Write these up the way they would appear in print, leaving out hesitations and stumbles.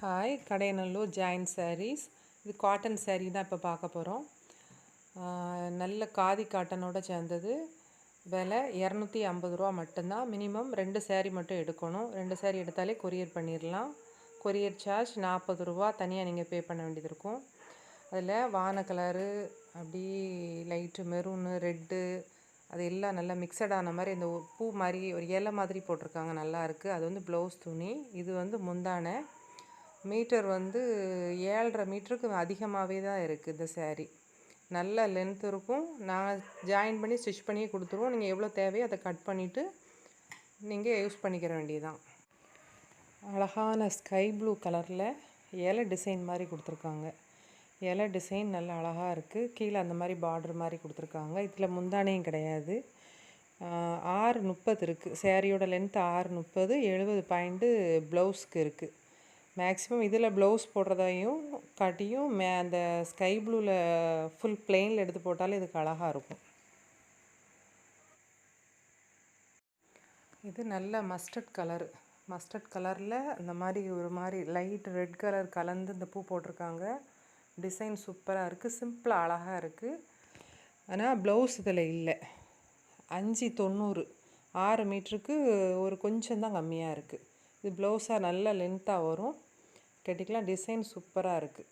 Hi, Kadayanallur joint saris. இது cotton sari தான் இப்போ பார்க்க போகிறோம். நல்ல காதி காட்டனோட சேர்ந்தது. விலை 250 ரூபா மட்டும்தான். மினிமம் 2 சாரீ மட்டும் எடுக்கணும். 2 சாரீ எடுத்தாலே கொரியர் பண்ணிடலாம். கொரியர் சார்ஜ் 40 ரூபா தனியாக நீங்கள் பே பண்ண வேண்டியது இருக்கும். அதில் வான கலரு, அப்படி லைட்டு மெரூனு, ரெட்டு, அது எல்லாம் நல்லா மிக்சடான மாதிரி இந்த பூ மாதிரி ஒரு இலை மாதிரி போட்டிருக்காங்க. நல்லா இருக்குது. அது வந்து ப்ளவுஸ் துணி. இது வந்து முந்தானை. மீட்டர் வந்து 7.5 மீட்டருக்கு அதிகமாகவே தான் இருக்குது இந்த சேரீ. நல்ல லென்த் இருக்கும். நான் ஜாயின் பண்ணி ஸ்டிச் பண்ணி கொடுத்துருவோம். நீங்கள் எவ்வளோ தேவையோ அதை கட் பண்ணிவிட்டு நீங்கள் யூஸ் பண்ணிக்கிற வேண்டியதுதான். அழகான ஸ்கை ப்ளூ கலரில் இலை டிசைன் மாதிரி கொடுத்துருக்காங்க. இலை டிசைன் நல்லா அழகாக இருக்குது. கீழே அந்த மாதிரி பார்டர் மாதிரி கொடுத்துருக்காங்க. இதில் முந்தானையும் கிடையாது. 6.30 இருக்குது. சேரீயோட லென்த் 6.30, 70 பாயிண்ட்டு ப்ளவுஸ்க்கு இருக்குது. மேக்ஸிமம் இதில் ப்ளவுஸ் போடுறதையும் காட்டியும் அந்த ஸ்கை ப்ளூவில் ஃபுல் பிளெயினில் எடுத்து போட்டாலே இதுக்கு அழகாக இருக்கும். இது நல்ல மஸ்டர்ட் கலர். மஸ்டர்ட் கலரில் இந்த மாதிரி ஒரு மாதிரி லைட் ரெட் கலர் கலந்து இந்த பூ போட்டிருக்காங்க. டிசைன் சூப்பராக இருக்குது. சிம்பிளாக அழகாக இருக்குது. ஆனால் ப்ளவுஸ் இதில் இல்லை. 5.90, 6 மீட்டருக்கு ஒரு கொஞ்சம் தான் கம்மியாக இருக்குது. இது ப்ளவுஸாக நல்ல லென்த்தாக வரும். கட்டிக்கலாம். டிசைன் சூப்பராக இருக்குது.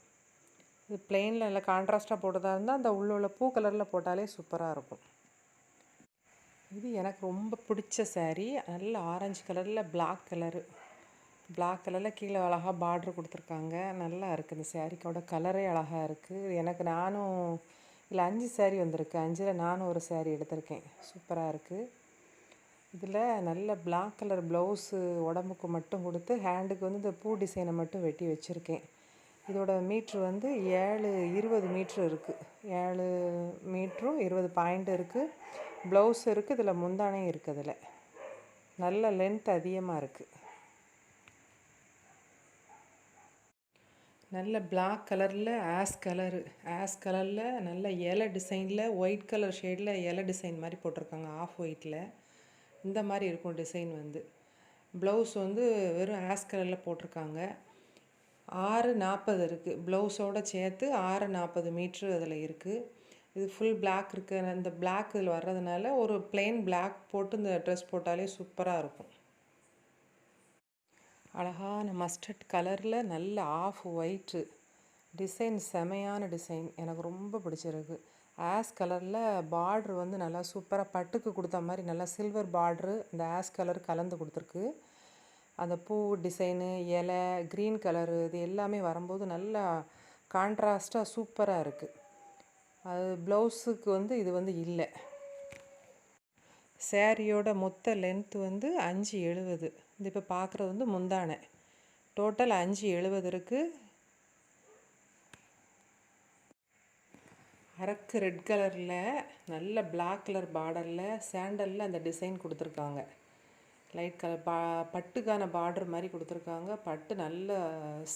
இது பிளெயினில் நல்லா கான்ட்ராஸ்ட்டாக போட்டதாக இருந்தால் அந்த உள்ள பூ கலரில் போட்டாலே சூப்பராக இருக்கும். இது எனக்கு ரொம்ப பிடிச்ச சேரீ. நல்ல ஆரஞ்சு கலரில் பிளாக் கலரில் கீழே அழகாக பார்டர் கொடுத்துருக்காங்க. நல்லா இருக்குது. இந்த சேரீக்கோட கலரே அழகாக இருக்குது. நானும் இதில் 5 சேரீ வந்திருக்கு. 5ல் நானும் ஒரு சேரீ எடுத்திருக்கேன். சூப்பராக இருக்குது. இதில் நல்ல பிளாக் கலர் ப்ளவுஸு உடம்புக்கு மட்டும் கொடுத்து ஹேண்டுக்கு வந்து இந்த பூ டிசைனை மட்டும் வெட்டி வச்சுருக்கேன். இதோட மீட்ரு வந்து 7.20 மீட்ரு இருக்குது. 7 மீட்டரும் 20 பாயிண்ட் இருக்குது. ப்ளவுஸ் இருக்குது. இதில் முந்தானையும் இருக்குது. இதில் நல்ல லென்த் அதிகமாக இருக்குது. நல்ல பிளாக் கலரில் ஆஸ் கலரில் நல்ல இலை டிசைனில் ஒயிட் கலர் ஷேடில் இலை டிசைன் மாதிரி போட்டிருக்காங்க. ஆஃப் ஒயிட்டில் இந்த மாதிரி இருக்கும் டிசைன் வந்து. ப்ளவுஸ் வந்து வெறும் ஆஸ் கலரில் போட்டிருக்காங்க. 6.40 இருக்குது. ப்ளவுஸோடு சேர்த்து 6.40 மீட்ரு அதில் இருக்குது. இது ஃபுல் பிளாக் இருக்குது. இந்த பிளாக் இதில் வர்றதுனால ஒரு பிளெயின் பிளாக் போட்டு இந்த ட்ரெஸ் போட்டாலே சூப்பராக இருக்கும். அழகான மஸ்டர்ட் கலரில் நல்ல ஆஃப் ஒயிட்டு டிசைன். செமையான டிசைன். எனக்கு ரொம்ப பிடிச்சிருக்கு. ஆஸ் கலரில் பார்ட்ரு வந்து நல்லா சூப்பராக பட்டுக்கு கொடுத்த மாதிரி நல்லா சில்வர் பார்ட்ரு இந்த ஆஸ் கலர் கலந்து கொடுத்துருக்கு. அந்த பூ டிசைனு, இலை, க்ரீன் கலரு, இது எல்லாமே வரும்போது நல்லா கான்ட்ராஸ்ட்டாக சூப்பராக இருக்குது. அது ப்ளவுஸுக்கு வந்து இது வந்து இல்லை. சேரீயோட மொத்த லென்த்து வந்து 5.70. இது இப்போ பார்க்குறது வந்து முந்தானை. டோட்டல் 5.70 இருக்குது. அரக்கு ரெட் கலரில் நல்ல பிளாக் கலர் பார்டரில் சாண்டலில் அந்த டிசைன் கொடுத்துருக்காங்க. லைட் கலர் பட்டுக்கான பார்டர் மாதிரி கொடுத்துருக்காங்க. பட்டு நல்ல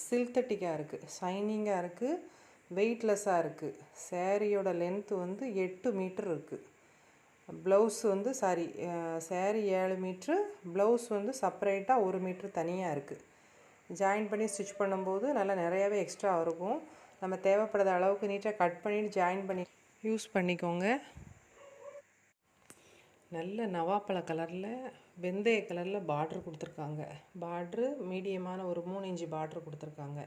சில்தட்டிக்காக இருக்குது. ஷைனிங்காக இருக்குது. வெயிட்லெஸ்ஸாக இருக்குது. சேரீயோட லென்த்து வந்து 8 மீட்டர் இருக்குது. ப்ளவுஸ் வந்து சேரீ 7 மீட்ரு. ப்ளவுஸ் வந்து செப்பரேட்டாக 1 மீட்ரு தனியாக இருக்குது. ஜாயின் பண்ணி ஸ்டிச் பண்ணும்போது நல்லா நிறையாவே எக்ஸ்ட்ரா இருக்கும். நம்ம தேவைப்படுற அளவுக்கு நீட்டாக கட் பண்ணிவிட்டு ஜாயின் பண்ணி யூஸ் பண்ணிக்கோங்க. நல்ல நவாப்பழ கலரில் வெந்தய கலரில் பார்ட்ரு கொடுத்துருக்காங்க. பார்ட்ரு மீடியமான ஒரு 3 இன்ச்சு பார்ட்ரு கொடுத்துருக்காங்க.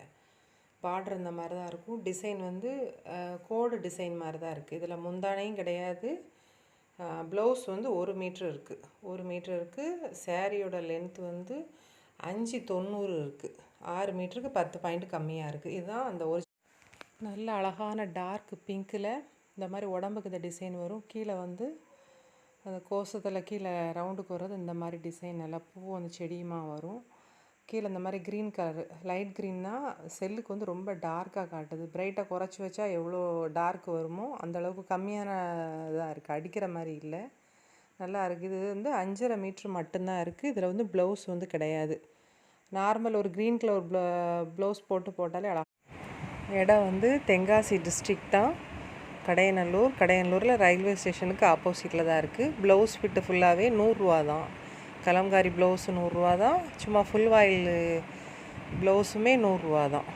பார்ட்ரு இந்த மாதிரி தான் இருக்கும். டிசைன் வந்து கோடு டிசைன் மாதிரி தான் இருக்குது. இதில் முந்தானையும் கிடையாது. ப்ளவுஸ் வந்து 1 மீட்ரு இருக்குது. 1 மீட்ரு இருக்குது. சேரீயோட லென்த் வந்து 5.90 இருக்குது. 6 மீட்டருக்கு 10 பாயிண்ட் கம்மியாக இருக்குது. இதுதான் அந்த ஒரு நல்ல அழகான டார்க் பிங்க்கில் இந்த மாதிரி உடம்புக்கு இந்த டிசைன் வரும். கீழே வந்து அந்த கோசத்தில் கீழே ரவுண்டுக்கு வர்றது இந்த மாதிரி டிசைன் நல்லா பூ அந்த செடியுமா வரும். கீழே இந்த மாதிரி க்ரீன் கலரு லைட் க்ரீன்னா செல்லுக்கு வந்து ரொம்ப டார்க்காக காட்டுது. பிரைட்டாக குறைச்சி வச்சா எவ்வளோ டார்க் வருமோ அந்தளவுக்கு கம்மியான இதாக இருக்குது. அடிக்கிற மாதிரி இல்லை. நல்லா இருக்குது. இது வந்து 5.5 மீட்ரு மட்டும்தான் இருக்குது. இதில் வந்து ப்ளவுஸ் வந்து கிடையாது. நார்மல் ஒரு க்ரீன் கலர் ப்ளவுஸ் போட்டாலே அழகாக. இடம் வந்து தென்காசி டிஸ்ட்ரிக்ட் தான். கடையநல்லூரில் ரயில்வே ஸ்டேஷனுக்கு ஆப்போசிட்டில் தான் இருக்குது. ப்ளவுஸ் ஃபிட்டு ஃபுல்லாகவே 100 ரூபா தான். கலம்காரி ப்ளவுஸு 100 ரூபா தான். சும்மா ஃபுல் வாயில் ப்ளவுஸுமே 100 ரூபா தான்.